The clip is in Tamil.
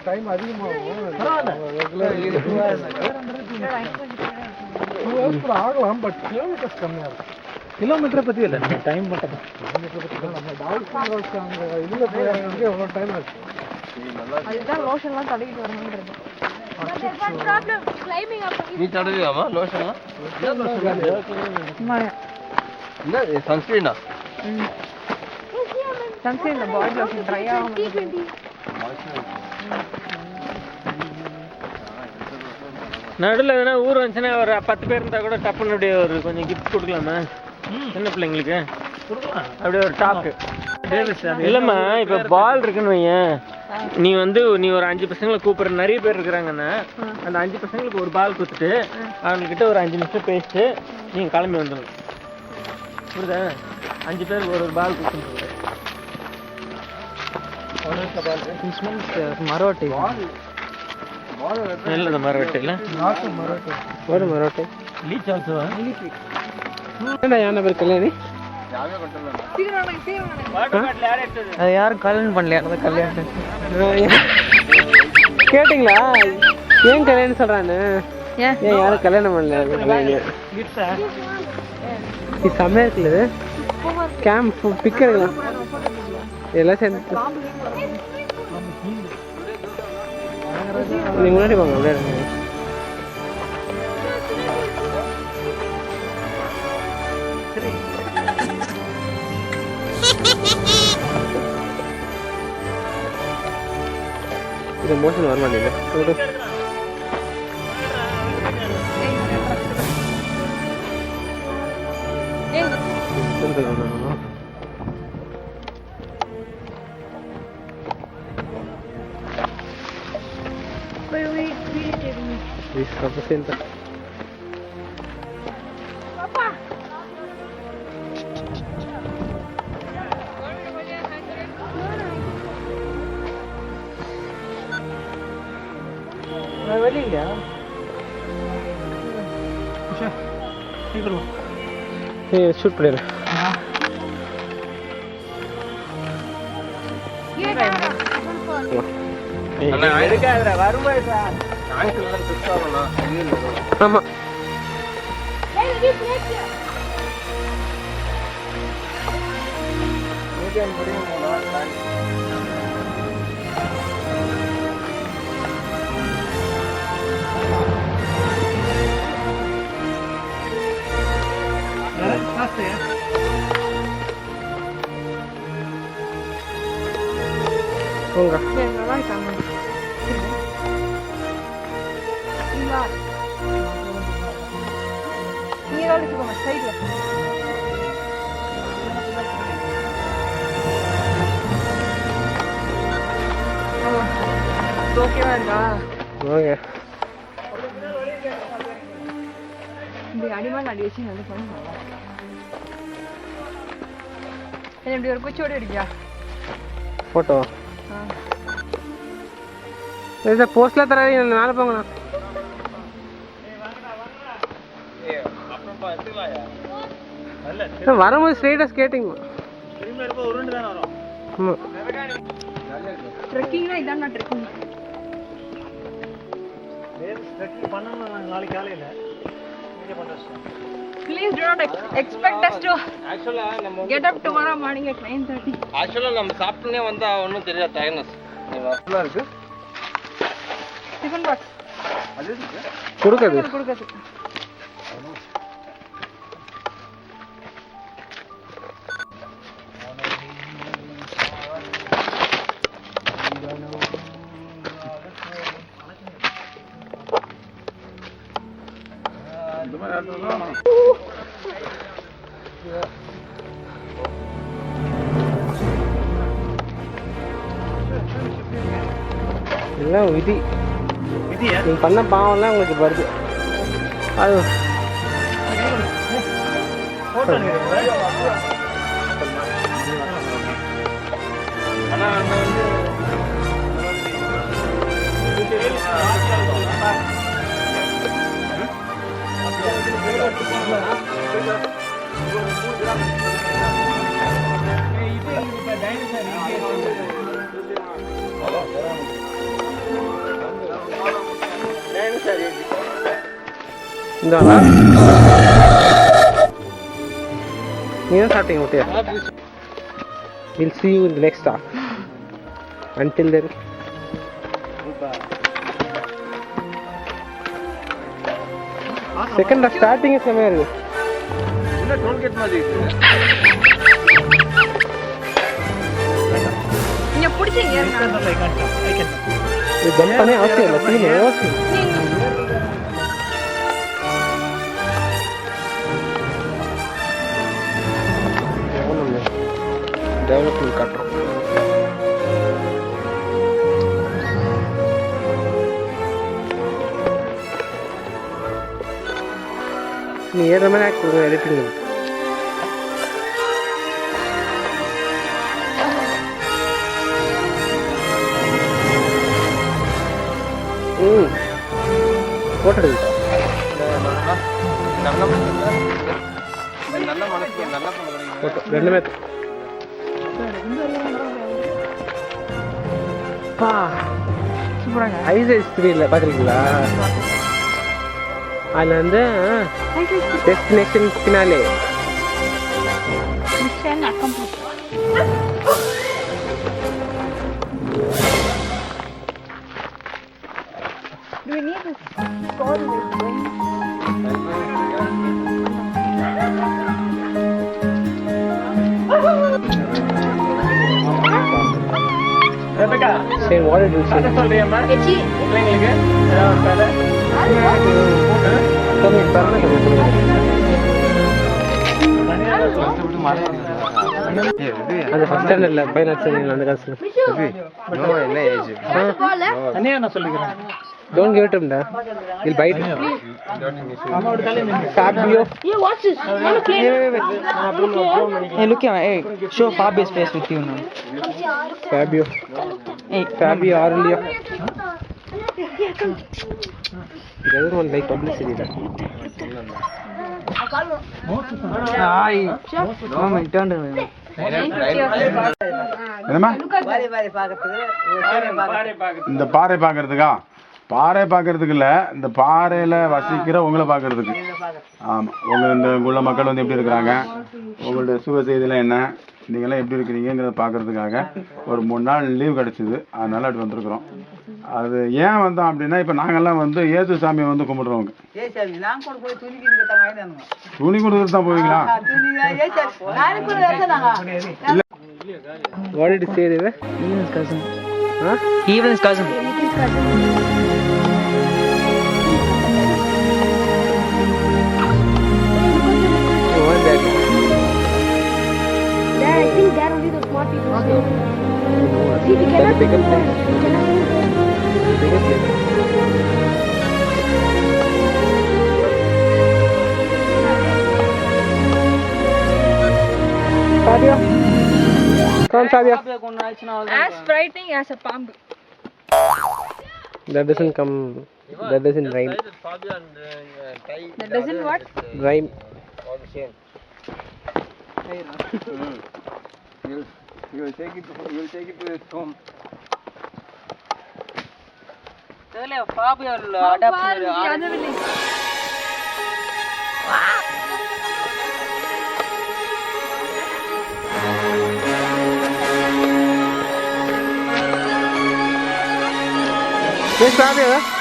டைம் அதிகமாகும். ஆகலாம், பட் கிலோமீட்டர்ஸ் கம்மியாக இருக்கும். கிலோமீட்டரை பற்றி இல்லை, நம்ம டைம் மட்டும் தான். கிலோமீட்டரை பற்றி தான். நம்ம டால்ஃபின் ரோஸ் அந்த இதில் போய் எவ்வளோ டைம் ஆச்சு? அதுதான் லோஷன்லாம் தடவிட்டு வரணுன்றது. நீ தடவியாமா லோஷன்லாம்? என்ன சன்ஸ்கிரீனா? சன்ஸ்கிரீன் பாடி லோஷன் ட்ரை ஆகும். நடுவில் எதனா ஊர் வந்துச்சுன்னா ஒரு 10 பேர் இருந்தால் கூட டப்புன்னு அப்படியே ஒரு கொஞ்சம் கிஃப்ட் கொடுக்கலாமா சின்ன பிள்ளைங்களுக்கு? அப்படியே ஒரு டாக்கு இல்லைம்மா. இப்போ பால் இருக்குன்னு வையன், நீ ஒரு 5 பசங்களை கூப்பிட்ற, நிறைய பேர் இருக்கிறாங்கன்னா அந்த 5 பசங்களுக்கு ஒரு பால் கொடுத்துட்டு அவங்கக்கிட்ட ஒரு 5 நிமிஷம் பேசிட்டு நீங்கள் கிளம்பி வந்துடணும். புரியுதா? 5 பேருக்கு ஒரு பால் கொடுத்துட்டு மரவட்டை நல்லது. மரவட்டை இல்லை ஒரு மரவட்டை லீச் ஆல்சோவா? யானை பேர் கல்யாணி அது யாரும் கல்யாணம் பண்ணலையா? அந்த கல்யாணம் கேட்டிங்களா? ஏன் கல்யாணம் சொல்றான்னு? ஏன் யாரும் கல்யாணம் பண்ணல? இது செம்மையா இருக்குல்ல. கேம்ப் பிக் எடுக்கலாம் எல்லாம் சேர்ந்து. நீங்க முன்னாடி வாங்க, அப்படியே இது மோஷன் வர மாட்டேங்குது. Representa. Papá. ¿Me venía? Ya. Sí, pero. Shoot player. ஆமா போங்க. ஓகேவா இருக்கா? ஓகே. இந்த அடிமான் அடி வச்சு நல்லா பண்ணுங்க. இப்படி ஒரு குச்சியோட இருக்கியா போட்டோ? இதை போஸ்ட்ல தராது, மேலே போங்கண்ணா. வரும்போது ஸ்ட்ரெயிட்டா ஸ்கேட்டிங். ட்ரெக்கிங்னா இதான் நான் ட்ரெக்கிங் பண்ணணும் நாளைக்கு காலையில். Please do not expect us to get up tomorrow morning at 9:30. ஆக்சுவலா நம்ம சாப்பிட்டுனே வந்தா ஒன்றும் தெரியாது டயர்னஸ். நல்லா இருக்கு. டிஃபன் பாக்ஸ் அது கொடுக்காது. எல்லாம் விதி. நீங்க பண்ண பாவம்லாம் உங்களுக்கு வருது. அது இந்தாடா. நீ தான் சாப்பிட்டீங்க முட்டையா? We'll see you in the next stop. Until then. Second starting is செமையா இருக்கு. என்ன டோல்கேட் மாதிரி இருக்கு. நீங்க பிடிச்சீங்க இது ஜம்ப் பண்ணே அவசியம் இல்லை. சீனு ஓகே. டெவலப்மெண்ட் காட்டுறோம். நீ ஏற மாதிரி ஆக்ட் பண்ணுங்க எடிட்டிங். போட்டது நல்ல மனசு நல்ல போட்டோ ரெண்டுமே பா ஐஸ் ஐஸ் 3 இல்லை பார்த்துருக்கீங்களா? அதில் வந்து destination finale. Mission accomplish. Do we need this call with wings? Rebecca சரி வாட் டு சே சொல்றியம்மா Echi. பிள்ளைங்களுக்கு ஏதாவது அந்த ஃபர்ஸ்ட் ஸ்டாண்டர்ட்ல பைனாட் சொன்னீங்க அந்த காசு. என்ன ஏஜ் அண்ணே நான் சொல்லிக்கிறேன். Don't give it to him, da. He'll bite it. Fabio. Yeah, watch this. Wanna play? Hey, look here. Hey, show Fabio's face with you now. Fabio. Hey, Fabio Aurelio. He doesn't want like publicity, da. hi. Oh my, turn to me. என்னம்மா இந்த பாறை பார்க்கறதுக்கா? பாறை பார்க்கறதுக்கு இல்லை, இந்த பாறையில் வசிக்கிற உங்களை பார்க்கறதுக்கு. ஆமாம், இந்த உள்ள மக்கள் வந்து எப்படி இருக்கிறாங்க, உங்களுடைய சுக செய்தியெல்லாம் என்ன, நீங்கள்லாம் எப்படி இருக்கிறீங்கிறத பார்க்கறதுக்காக ஒரு 3 நாள் லீவ் கிடச்சிது. அதனால அப்படி வந்திருக்கிறோம். அது ஏன் வந்தோம் அப்படின்னா, இப்போ நாங்கள்லாம் வந்து ஏசு சாமியை வந்து கும்பிடுறவங்க. துணி கொடுத்துட்டு தான் போவீங்களா? What did he say, Deva? Evelyn's cousin. Huh? Evelyn's cousin. You want that? Dad, I think that only the smart people say. See, we cannot Bigger place. we cannot Bigger place. Fabio. Come on, Fabio. As frightening as a pambu. That doesn't come. That doesn't rhyme. That doesn't what? Rhyme. You'll take it to his home. Fabio How far is the other village? Yes, Fabio.